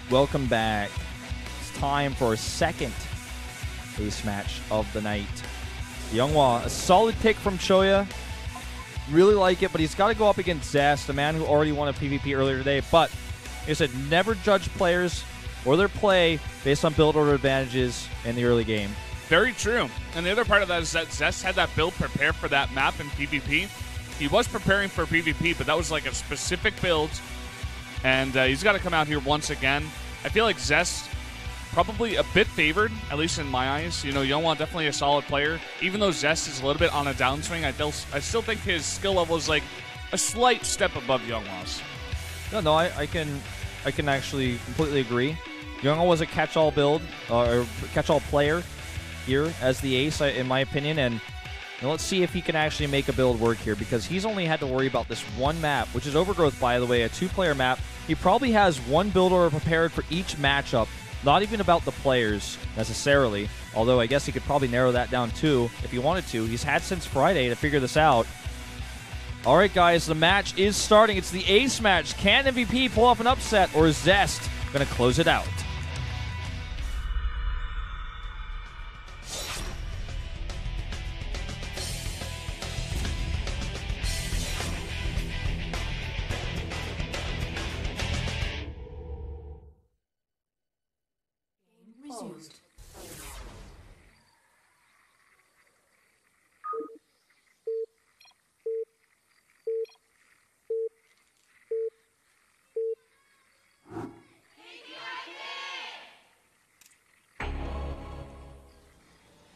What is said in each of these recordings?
welcome back. It's time for our second ace match of the night. YongHwa, a solid pick from Choya. Really like it, but he's got to go up against Zest, the man who already won a PvP earlier today. But, like I said, never judge players or their play based on build order advantages in the early game. Very true. And the other part of that is that Zest had that build prepared for that map in PvP. He was preparing for PvP, but that was like a specific build. And he's got to come out here once again. I feel like Zest probably a bit favored, at least in my eyes. You know, YongHwa definitely a solid player. Even though Zest is a little bit on a downswing, I still think his skill level is like a slight step above YongHwa's. No, I can actually completely agree. YongHwa was a catch-all build, or catch-all player here as the ace, in my opinion, and let's see if he can actually make a build work here, because he's only had to worry about this one map, which is Overgrowth, by the way, a two-player map. He probably has one build order prepared for each matchup, not even about the players necessarily, although I guess he could probably narrow that down too if he wanted to. He's had since Friday to figure this out. All right, guys, the match is starting. It's the ace match. Can MVP pull off an upset, or is Zest going to close it out?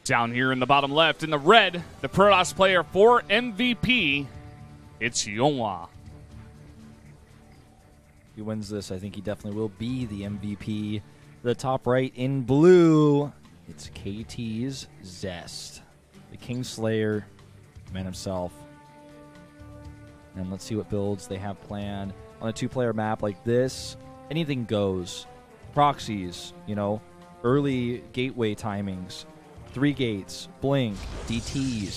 Down here in the bottom left, in the red, the Protoss player for MVP, it's YongHwa. If he wins this, I think he definitely will be the MVP. The top right in blue, it's KT's Zest, the Kingslayer, man himself. And let's see what builds they have planned. On a two-player map like this, anything goes. Proxies, you know, early gateway timings. 3 gates, blink, DTs,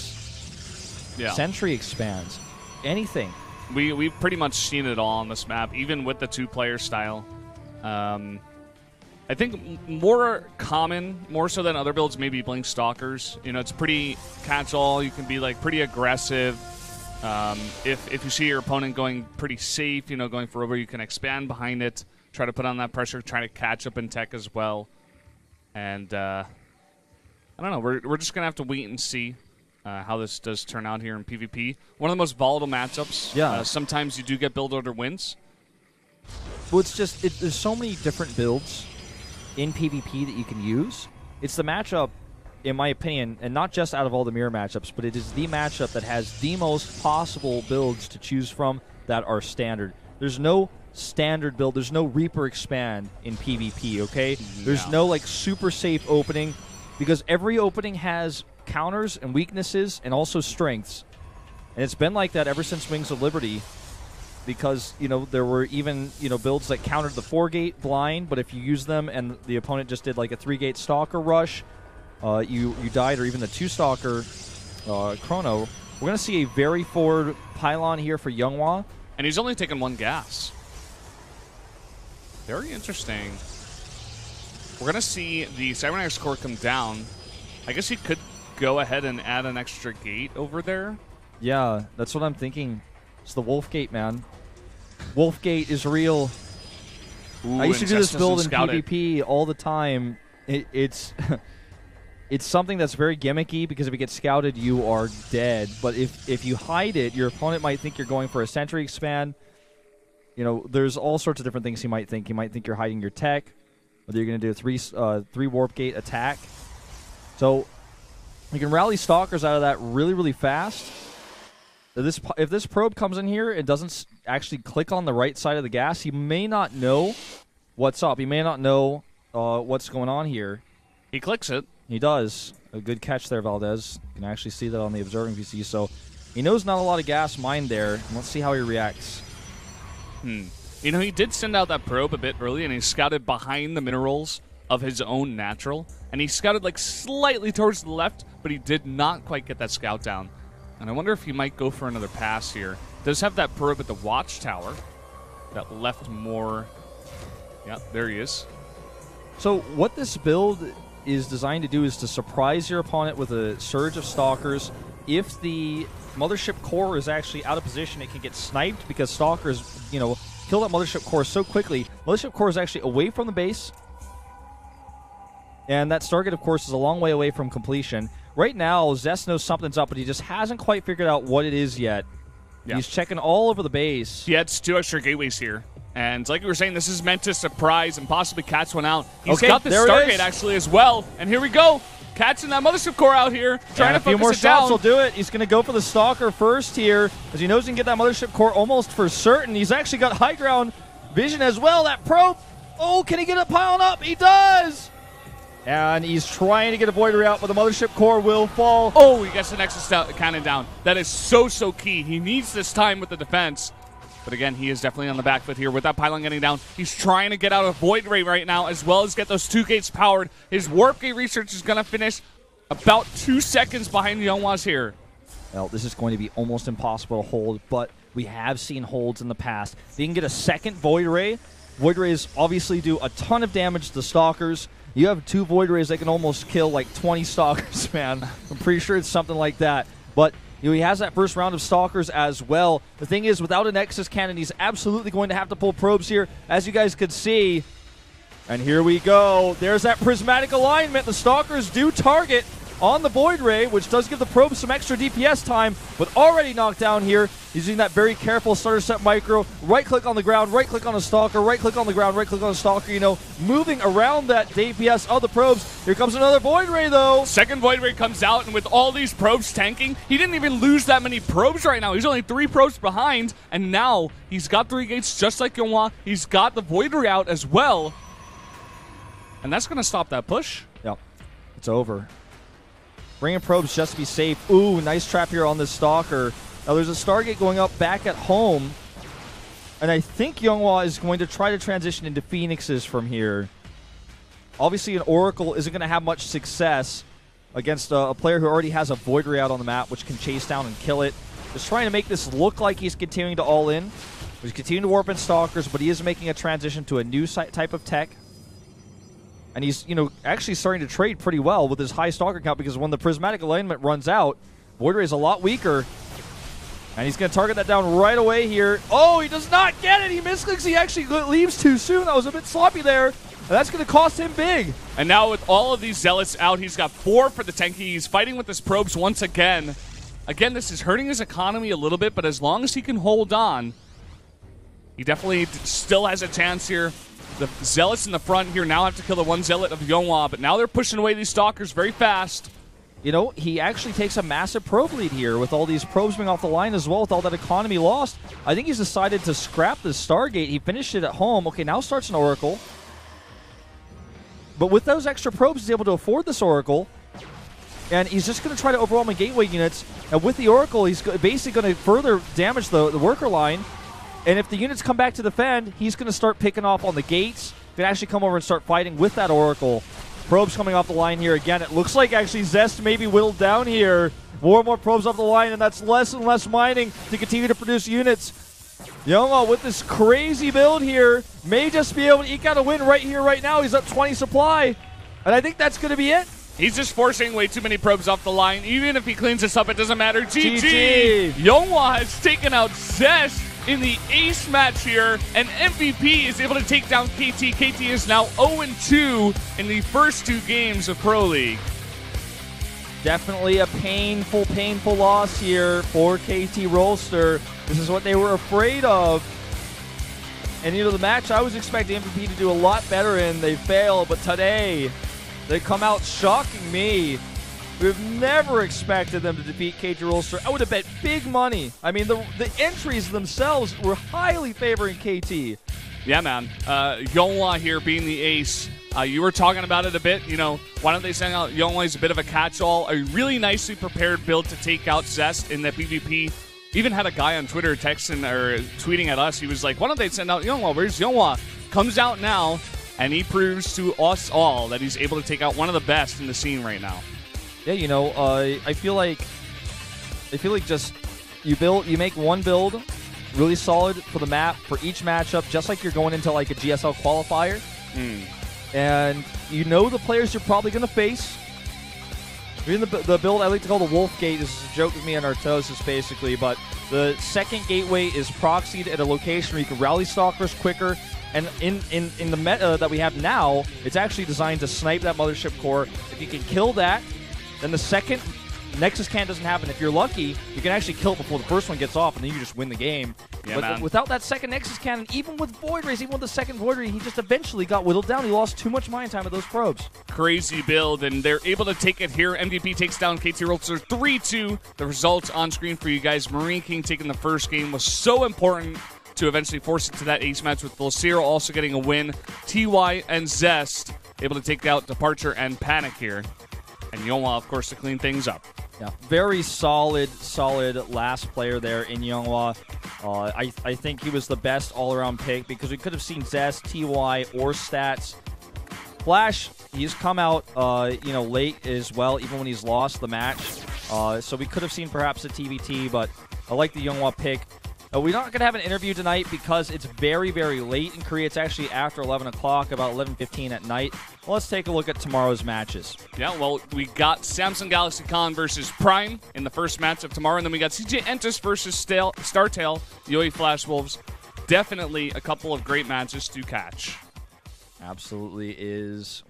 Sentry expands, anything. We've pretty much seen it all on this map, even with the two-player style. I think more common, more so than other builds, maybe Blink Stalkers. You know, it's pretty catch-all. You can be like pretty aggressive. If you see your opponent going pretty safe, you know, going for over, you can expand behind it, try to put on that pressure, try to catch up in tech as well, and. I don't know. We're just going to have to wait and see how this does turn out here in PvP. One of the most volatile matchups. Yeah. Sometimes you do get build order wins. Well, it's just there's so many different builds in PvP that you can use. It's the matchup, in my opinion, and not just out of all the mirror matchups, but it is the matchup that has the most possible builds to choose from that are standard. There's no standard build. There's no Reaper expand in PvP, okay? There's no, like, super safe opening. Because every opening has counters and weaknesses and also strengths. And it's been like that ever since Wings of Liberty. Because, you know, there were even, you know, builds that countered the 4-gate blind, but if you use them and the opponent just did like a 3-gate Stalker rush, you died, or even the 2-Stalker Chrono. We're going to see a very forward pylon here for YongHwa. And he's only taken 1 gas. Very interesting. We're going to see the Cybernetics core come down. I guess he could go ahead and add an extra gate over there. Yeah, that's what I'm thinking. It's the Wolf Gate, man. Wolf Gate is real. Ooh, I used to do this build in PvP all the time. It's it's something that's very gimmicky, because if it gets scouted, you are dead. But if you hide it, your opponent might think you're going for a Sentry expand. You know, there's all sorts of different things he might think. He might think you're hiding your tech. Whether you're going to do a 3 warp gate attack. So you can rally Stalkers out of that really, really fast. If this probe comes in here and doesn't actually click on the right side of the gas, he may not know what's up. He may not know what's going on here. He clicks it. He does. A good catch there, Valdez. You can actually see that on the observing PC. So he knows not a lot of gas mined there. And let's see how he reacts. You know, he did send out that probe a bit early, and he scouted behind the minerals of his own natural. And he scouted, like, slightly towards the left, but he did not quite get that scout down. And I wonder if he might go for another pass here. Does have that probe at the watchtower that left more Yeah, there he is. So what this build is designed to do is to surprise your opponent with a surge of Stalkers. If the Mothership Core is actually out of position, it can get sniped because Stalkers, kill that Mothership Core so quickly. Mothership Core is actually away from the base. And that Stargate, of course, is a long way away from completion. Right now, Zest knows something's up, but he just hasn't quite figured out what it is yet. Yeah. He's checking all over the base. He had 2 extra gateways here. And like we were saying, this is meant to surprise and possibly catch one out. He's got the Stargate actually as well. And here we go. Catching that Mothership Core out here. Trying to focus it down. A few more shots will do it. He's going to go for the Stalker first here, because he knows he can get that Mothership Core almost for certain. He's actually got high ground vision as well. That probe. Oh, can he get it piling up? He does. And he's trying to get a Void Ray out, but the Mothership Core will fall. Oh, he gets the Nexus Cannon down. That is so key. He needs this time with the defense. But again, he is definitely on the back foot here with that pylon getting down. He's trying to get out a Void Ray right now, as well as get those 2 gates powered. His Warp Gate research is going to finish about 2 seconds behind YongHwa's here. Well, this is going to be almost impossible to hold, but we have seen holds in the past. They can get a second Void Ray. Void Rays obviously do a ton of damage to the Stalkers. You have 2 Void Rays that can almost kill like 20 Stalkers, man. I'm pretty sure it's something like that. But he has that first round of Stalkers as well. The thing is, without a Nexus Cannon, he's absolutely going to have to pull probes here, as you guys could see. And here we go. There's that prismatic alignment. The Stalkers do target on the Void Ray, which does give the probes some extra DPS time, but already knocked down here. He's using that very careful starter set micro. Right-click on the ground, right-click on a Stalker, right-click on the ground, right-click on a Stalker, moving around that DPS of the probes. Here comes another Void Ray, though. Second Void Ray comes out, and with all these probes tanking, he didn't even lose that many probes right now. He's only 3 probes behind, and now he's got 3 gates just like YongHwa. He's got the Void Ray out as well. And that's going to stop that push. Yep. It's over. Bringing probes just to be safe. Ooh, nice trap here on this Stalker. Now there's a Stargate going up back at home. And I think YongHwa is going to try to transition into Phoenixes from here. Obviously, an Oracle isn't going to have much success against a player who already has a Void Ray out on the map, which can chase down and kill it. Just trying to make this look like he's continuing to all-in. He's continuing to warp in Stalkers, but he is making a transition to a new type of tech. And he's, actually starting to trade pretty well with his high Stalker count, because when the prismatic alignment runs out, Void Ray is a lot weaker. And he's going to target that down right away here. Oh, he does not get it. He misclicks. He actually leaves too soon. That was a bit sloppy there. And that's going to cost him big. And now with all of these Zealots out, he's got 4 for the tanky. He's fighting with his probes once again. Again, this is hurting his economy a little bit, but as long as he can hold on, he definitely still has a chance here. The Zealots in the front here now have to kill the 1 Zealot of YongHwa, but now they're pushing away these Stalkers very fast. He actually takes a massive probe lead here with all these probes being off the line as well, with all that economy lost. I think he's decided to scrap this Stargate. He finished it at home. Okay, now starts an Oracle. But with those extra probes, he's able to afford this Oracle. And he's just going to try to overwhelm the gateway units. And with the Oracle, he's basically going to further damage the worker line. And if the units come back to defend, he's going to start picking off on the gates. He can actually come over and start fighting with that Oracle. Probes coming off the line here again. It looks like actually Zest may be whittled down here. More and more probes off the line, and that's less and less mining to continue to produce units. YongHwa with this crazy build here may just be able to eke out a win right here, right now. He's up 20 supply, and I think that's going to be it. He's just forcing way too many probes off the line. Even if he cleans this up, it doesn't matter. GG! YongHwa has taken out Zest in the ace match here, and MVP is able to take down KT. KT is now 0-2 in the first 2 games of Pro League. Definitely a painful loss here for KT Rolster. This is what they were afraid of. And the match I was expecting MVP to do a lot better in, they failed, but today they come out shocking me. We've never expected them to defeat KT Rolster. I would have bet big money. I mean, the entries themselves were highly favoring KT. Yeah, man. YongHwa here being the ace. You were talking about it a bit. Why don't they send out YongHwa as a bit of a catch-all? A really nicely prepared build to take out Zest in the PvP. Even had a guy on Twitter texting or tweeting at us. He was like, why don't they send out YongHwa? Where's YongHwa? Comes out now, and he proves to us all that he's able to take out one of the best in the scene right now. Yeah, I feel like just you make one build, really solid for the map, for each matchup, just like you're going into like a GSL qualifier. And you know the players you're probably going to face. In the build I like to call the Wolf Gate. This is a joke with me and Artosis, basically, but the second gateway is proxied at a location where you can rally stalkers quicker. And in the meta that we have now, it's actually designed to snipe that mothership core. If you can kill that, then the second Nexus Cannon doesn't happen. If you're lucky, you can actually kill it before the first one gets off, and then you just win the game. Yeah, but man. Without that second Nexus Cannon, even with Void Rays, even with the second Void Ray, he just eventually got whittled down. He lost too much mine time with those probes. Crazy build, and they're able to take it here. MVP takes down KT Roltzer 3-2. The results on screen for you guys. Marine King taking the first game was so important to eventually force it to that ace match, with Lucero also getting a win. TY and Zest able to take out Departure and Panic here. And YongHwa, of course, to clean things up. Yeah, very solid last player there in YongHwa. I think he was the best all-around pick because we could have seen Zest, TY, or Stats. Flash, he's come out late as well, even when he's lost the match. So we could have seen perhaps a TBT, but I like the YongHwa pick. We're not going to have an interview tonight because it's very, very late in Korea. It's actually after 11 o'clock, about 11:15 at night. Well, let's take a look at tomorrow's matches. Yeah, well, we got Samsung Galaxy Con versus Prime in the first match of tomorrow, and then we got CJ Entus versus StarTale-yoe Flash Wolves. Definitely a couple of great matches to catch. Absolutely is.